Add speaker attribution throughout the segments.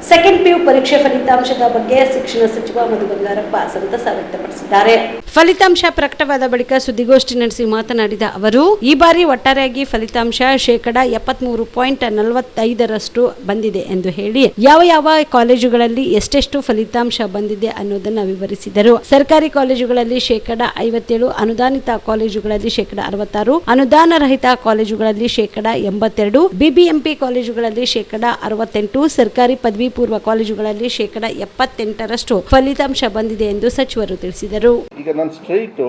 Speaker 1: Second PU ಪರೀಕ್ಷೆ ಫಲಿತಾಂಶದ ಬಗ್ಗೆ ಶಿಕ್ಷಣ ಸಚಿವ ಮಧು ಬಂಗಾರಪ್ಪ ಸಂತಸ ವ್ಯಕ್ತಪಡಿಸಿದ್ದಾರೆ. ಫಲಿತಾಂಶ ಪ್ರಕಟವಾದ ಬಳಿಕ ಸುದ್ದಿಗೋಷ್ಠಿ ನಡೆಸಿ ಮಾತನಾಡಿದ ಅವರು, ಈ ಬಾರಿ ಒಟ್ಟಾರೆಯಾಗಿ ಫಲಿತಾಂಶ 73.45% ಬಂದಿದೆ ಎಂದು ಹೇಳಿ ಯಾವ ಕಾಲೇಜುಗಳಲ್ಲಿ ಎಷ್ಟೆಷ್ಟು ಫಲಿತಾಂಶ ಬಂದಿದೆ ಅನ್ನೋದನ್ನ ವಿವರಿಸಿದರು. ಸರ್ಕಾರಿ ಕಾಲೇಜುಗಳಲ್ಲಿ 57%, ಅನುದಾನಿತ ಕಾಲೇಜುಗಳಲ್ಲಿ 66%, ಅನುದಾನ ರಹಿತ ಕಾಲೇಜುಗಳಲ್ಲಿ 82%, BBMP ಕಾಲೇಜುಗಳಲ್ಲಿ 68%, ಸರ್ಕಾರಿ ಪದವಿ ಪೂರ್ವ ಕಾಲೇಜುಗಳಲ್ಲಿ 78% ಫಲಿತಾಂಶ ಬಂದಿದೆ ಎಂದು ಸಚಿವರು ತಿಳಿಸಿದರು.
Speaker 2: ಈಗ ನಾನು ಸ್ಟ್ರೈಟ್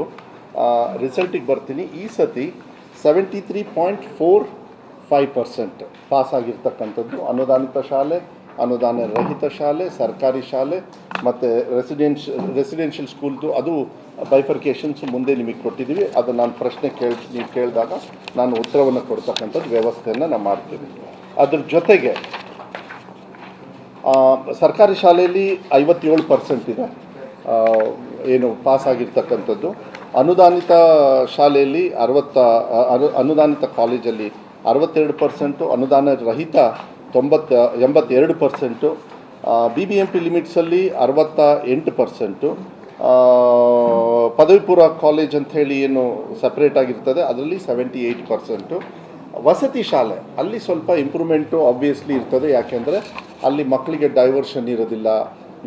Speaker 2: ರಿಸಲ್ಟಿಗೆ ಬರ್ತೀನಿ. ಈ ಸತಿ 73.45% ಪಾಸ್ ಆಗಿರ್ತಕ್ಕಂಥದ್ದು ಅನುದಾನಿತ ಶಾಲೆ, ಅನುದಾನ ರಹಿತ ಶಾಲೆ, ಸರ್ಕಾರಿ ಶಾಲೆ ಮತ್ತು ರೆಸಿಡೆನ್ಷಿಯಲ್ ಸ್ಕೂಲ್ದು ಅದು ಬೈಫರ್ಕೇಷನ್ಸ್ ಮುಂದೆ ನಿಮಗೆ ಕೊಟ್ಟಿದ್ದೀವಿ. ಅದು ನಾನು ಪ್ರಶ್ನೆ ನೀವು ಕೇಳಿದಾಗ ನಾನು ಉತ್ತರವನ್ನು ಕೊಡ್ತಕ್ಕಂಥದ್ದು ವ್ಯವಸ್ಥೆಯನ್ನು ನಾನು ಮಾಡ್ತೀನಿ. ಅದ್ರ ಜೊತೆಗೆ ಸರ್ಕಾರಿ ಶಾಲೆಯಲ್ಲಿ 57% ಇದೆ ಏನು ಪಾಸ್ ಆಗಿರ್ತಕ್ಕಂಥದ್ದು. ಅನುದಾನಿತ ಶಾಲೆಯಲ್ಲಿ ಅನುದಾನಿತ ಕಾಲೇಜಲ್ಲಿ 62%, ಅನುದಾನ ರಹಿತ 82%, BBMP ಲಿಮಿಟ್ಸಲ್ಲಿ 68%, ಪದವಿ ಪೂರ್ವ ಕಾಲೇಜ್ ಅಂಥೇಳಿ ಏನು ಸಪ್ರೇಟ್ ಆಗಿರ್ತದೆ ಅದರಲ್ಲಿ 78%. ವಸತಿ ಶಾಲೆ ಅಲ್ಲಿ ಸ್ವಲ್ಪ ಇಂಪ್ರೂವ್ಮೆಂಟು ಆಬ್ವಿಯಸ್ಲಿ ಇರ್ತದೆ, ಯಾಕೆಂದರೆ ಅಲ್ಲಿ ಮಕ್ಕಳಿಗೆ ಡೈವರ್ಷನ್ ಇರೋದಿಲ್ಲ.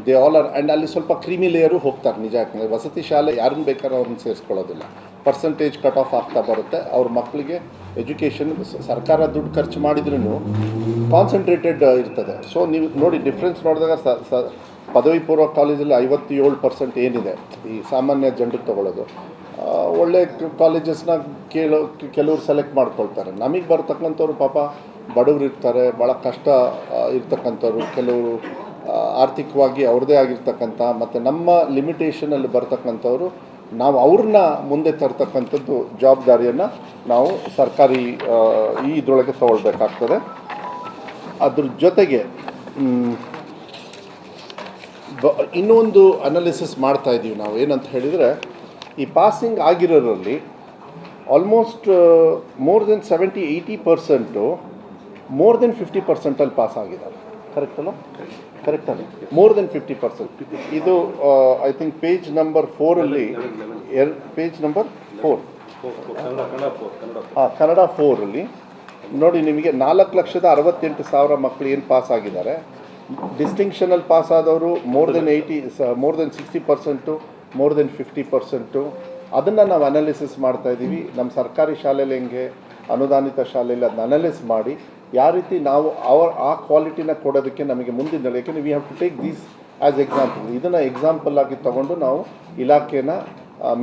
Speaker 2: ದೇ ಆಲ್ ಆರ್ ಆ್ಯಂಡ್ ಅಲ್ಲಿ ಸ್ವಲ್ಪ ಕ್ರೀಮಿ ಲೇಯರು ಹೋಗ್ತಾರೆ ನಿಜ. ಯಾಕಂದರೆ ವಸತಿ ಶಾಲೆ ಯಾರನ್ನು ಬೇಕಾದ್ರೂ ಅವ್ರನ್ನ ಸೇರಿಸ್ಕೊಳ್ಳೋದಿಲ್ಲ, ಪರ್ಸೆಂಟೇಜ್ ಕಟ್ ಆಫ್ ಆಗ್ತಾ ಬರುತ್ತೆ. ಅವ್ರ ಮಕ್ಕಳಿಗೆ ಎಜುಕೇಷನ್ ಸರ್ಕಾರ ದುಡ್ಡು ಖರ್ಚು ಮಾಡಿದ್ರೂ ಕಾನ್ಸಂಟ್ರೇಟೆಡ್ ಇರ್ತದೆ. ಸೊ ನೀವು ನೋಡಿ ಡಿಫ್ರೆನ್ಸ್ ನೋಡಿದಾಗ ಪದವಿ ಪೂರ್ವ ಕಾಲೇಜಲ್ಲಿ 57% ಏನಿದೆ ಈ ಸಾಮಾನ್ಯ ಜನರಿಗೆ ತೊಗೊಳ್ಳೋದು. ಒಳ್ಳೆ ಕಾಲೇಜಸ್ನ ಕೆಲವರು ಸೆಲೆಕ್ಟ್ ಮಾಡ್ಕೊಳ್ತಾರೆ. ನಮಗೆ ಬರ್ತಕ್ಕಂಥವ್ರು ಪಾಪ ಬಡವರು ಇರ್ತಾರೆ, ಭಾಳ ಕಷ್ಟ ಇರ್ತಕ್ಕಂಥವ್ರು, ಕೆಲವರು ಆರ್ಥಿಕವಾಗಿ ಅವ್ರದ್ದೇ ಆಗಿರ್ತಕ್ಕಂಥ ಮತ್ತು ನಮ್ಮ ಲಿಮಿಟೇಷನಲ್ಲಿ ಬರ್ತಕ್ಕಂಥವ್ರು, ನಾವು ಅವ್ರನ್ನ ಮುಂದೆ ತರ್ತಕ್ಕಂಥದ್ದು ಜವಾಬ್ದಾರಿಯನ್ನು ನಾವು ಸರ್ಕಾರಿ ಇದರೊಳಗೆ ತಗೊಳ್ಬೇಕಾಗ್ತದೆ. ಅದ್ರ ಜೊತೆಗೆ ಇನ್ನೊಂದು ಅನಾಲಿಸಿಸ್ ಮಾಡ್ತಾ ಇದ್ದೀವಿ ನಾವು. ಏನಂತ ಹೇಳಿದರೆ, ಈ ಪಾಸಿಂಗ್ ಆಗಿರೋರಲ್ಲಿ almost more than 70-80% more than 50% pass ಆಗಿದ್ದಾರೆ. ಕರೆಕ್ಟಲ್ಲ? ಕರೆಕ್ಟಲ್ಲ? More than 50%. ಇದು ಐ ಥಿಂಕ್ ಪೇಜ್ ನಂಬರ್ 4ಅಲ್ಲಿ ಪೇಜ್ ನಂಬರ್ 4 ಕನ್ನಡ 4ಅಲ್ಲಿ ನೋಡಿ, ನಿಮಗೆ 4,68,000 ಮಕ್ಕಳು ಏನು ಪಾಸ್ ಆಗಿದ್ದಾರೆ. ಡಿಸ್ಟಿಂಕ್ಷನಲ್ಲಿ ಪಾಸ್ ಆದವರು ಮೋರ್ ದೆನ್ 60%, ಮೋರ್ ದೆನ್ 50%. ಅದನ್ನು ನಾವು ಅನಾಲಿಸಿಸ್ ಮಾಡ್ತಾಯಿದ್ದೀವಿ. ನಮ್ಮ ಸರ್ಕಾರಿ ಶಾಲೆಯಲ್ಲಿ ಹೆಂಗೆ, ಅನುದಾನಿತ ಶಾಲೆಯಲ್ಲಿ ಅದನ್ನ ಅನಾಲಿಸ್ ಮಾಡಿ ಯಾವ ರೀತಿ ನಾವು ಆ ಕ್ವಾಲಿಟಿನ ಕೊಡೋದಕ್ಕೆ ನಮಗೆ ಮುಂದಿನ, ಯಾಕೆಂದರೆ we have to take these as example. ಇದನ್ನು ಎಕ್ಸಾಂಪಲ್ ಆಗಿ ತೊಗೊಂಡು ನಾವು ಇಲಾಖೆನ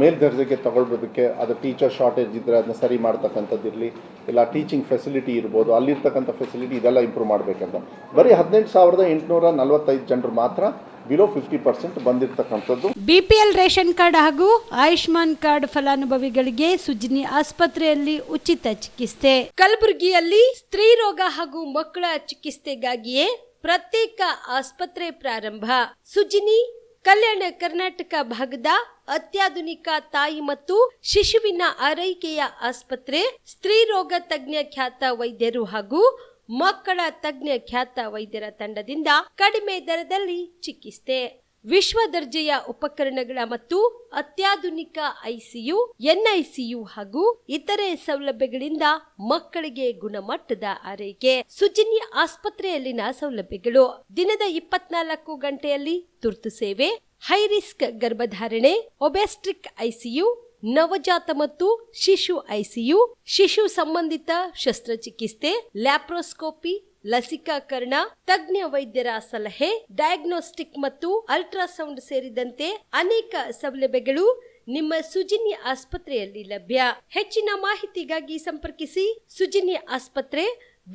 Speaker 2: ಮೇಲ್ದರ್ಜೆಗೆ ತಗೊಳ್ಬೋದಕ್ಕೆ, ಅದು ಟೀಚರ್ ಶಾರ್ಟೇಜ್ ಇದ್ದರೆ ಅದನ್ನ ಸರಿ ಮಾಡ್ತಕ್ಕಂಥದ್ದಿರಲಿ, ಇಲ್ಲ ಟೀಚಿಂಗ್ ಫೆಸಿಲಿಟಿ ಇರ್ಬೋದು, ಅಲ್ಲಿರ್ತಕ್ಕಂಥ ಫೆಸಿಲಿಟಿ ಇದೆಲ್ಲ ಇಂಪ್ರೂವ್ ಮಾಡಬೇಕಂತ. ಬರೀ 18,845 ಜನರು ಮಾತ್ರ ಬಿಲೋ 50% ಬಂದಿರತಕ್ಕಂಥದ್ದು.
Speaker 1: BPL ರೇಷನ್ ಕಾರ್ಡ್ ಹಾಗೂ ಆಯುಷ್ಮಾನ್ ಕಾರ್ಡ್ ಫಲಾನುಭವಿಗಳಿಗೆ ಸುಜಿನಿ ಆಸ್ಪತ್ರೆಯಲ್ಲಿ ಉಚಿತ ಚಿಕಿತ್ಸೆ. ಕಲಬುರಗಿಯಲ್ಲಿ ಸ್ತ್ರೀ ರೋಗ ಹಾಗೂ ಮಕ್ಕಳ ಚಿಕಿತ್ಸೆಗಾಗಿಯೇ ಪ್ರತ್ಯೇಕ ಆಸ್ಪತ್ರೆ ಪ್ರಾರಂಭ. ಸುಜಿನಿ ಕಲ್ಯಾಣ ಕರ್ನಾಟಕ ಭಾಗದ ಅತ್ಯಾಧುನಿಕ ತಾಯಿ ಮತ್ತು ಶಿಶುವಿನ ಆರೈಕೆಯ ಆಸ್ಪತ್ರೆ. ಸ್ತ್ರೀ ರೋಗ ತಜ್ಞ ಖ್ಯಾತ ವೈದ್ಯರು ಹಾಗೂ ಮಕ್ಕಳ ತಜ್ಞ ಖ್ಯಾತ ವೈದ್ಯರ ತಂಡದಿಂದ ಕಡಿಮೆ ದರದಲ್ಲಿ ಚಿಕಿತ್ಸೆ, ವಿಶ್ವ ದರ್ಜೆಯ ಉಪಕರಣಗಳ ಮತ್ತು ಅತ್ಯಾಧುನಿಕ ICU, NICU ಹಾಗೂ ಇತರೆ ಸೌಲಭ್ಯಗಳಿಂದ ಮಕ್ಕಳಿಗೆ ಗುಣಮಟ್ಟದ ಆರೈಕೆ. ಸುಜಿನಿ ಆಸ್ಪತ್ರೆಯಲ್ಲಿನ ಸೌಲಭ್ಯಗಳು: ದಿನದ 24 ಗಂಟೆಯಲ್ಲಿ ತುರ್ತು ಸೇವೆ, ಹೈ ರಿಸ್ಕ್ ಗರ್ಭಧಾರಣೆ, ಒಬೆಸ್ಟ್ರಿಕ್ ICU, ನವಜಾತ ಮತ್ತು ಶಿಶು ICU, ಶಿಶು ಸಂಬಂಧಿತ ಶಸ್ತ್ರಚಿಕಿತ್ಸೆ, ಲ್ಯಾಪ್ರೋಸ್ಕೋಪಿ, ಲಸಿಕಾಕರಣ, ತಜ್ಞ ವೈದ್ಯರ ಸಲಹೆ, ಡಯಾಗ್ನೋಸ್ಟಿಕ್ ಮತ್ತು ಅಲ್ಟ್ರಾಸೌಂಡ್ ಸೇರಿದಂತೆ ಅನೇಕ ಸೌಲಭ್ಯಗಳು ನಿಮ್ಮ ಸುಜಿನಿ ಆಸ್ಪತ್ರೆಯಲ್ಲಿ ಲಭ್ಯ. ಹೆಚ್ಚಿನ ಮಾಹಿತಿಗಾಗಿ ಸಂಪರ್ಕಿಸಿ ಸುಜಿನಿ ಆಸ್ಪತ್ರೆ,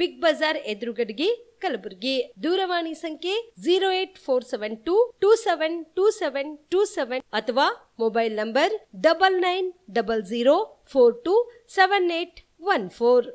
Speaker 1: ಬಿಗ್ ಬಜಾರ್ ಎದುರುಗಡೆಗೆ, ಕಲಬುರಗಿ. ದೂರವಾಣಿ ಸಂಖ್ಯೆ 08472272727 ಅಥವಾ ಮೊಬೈಲ್ ನಂಬರ್ 9900427814.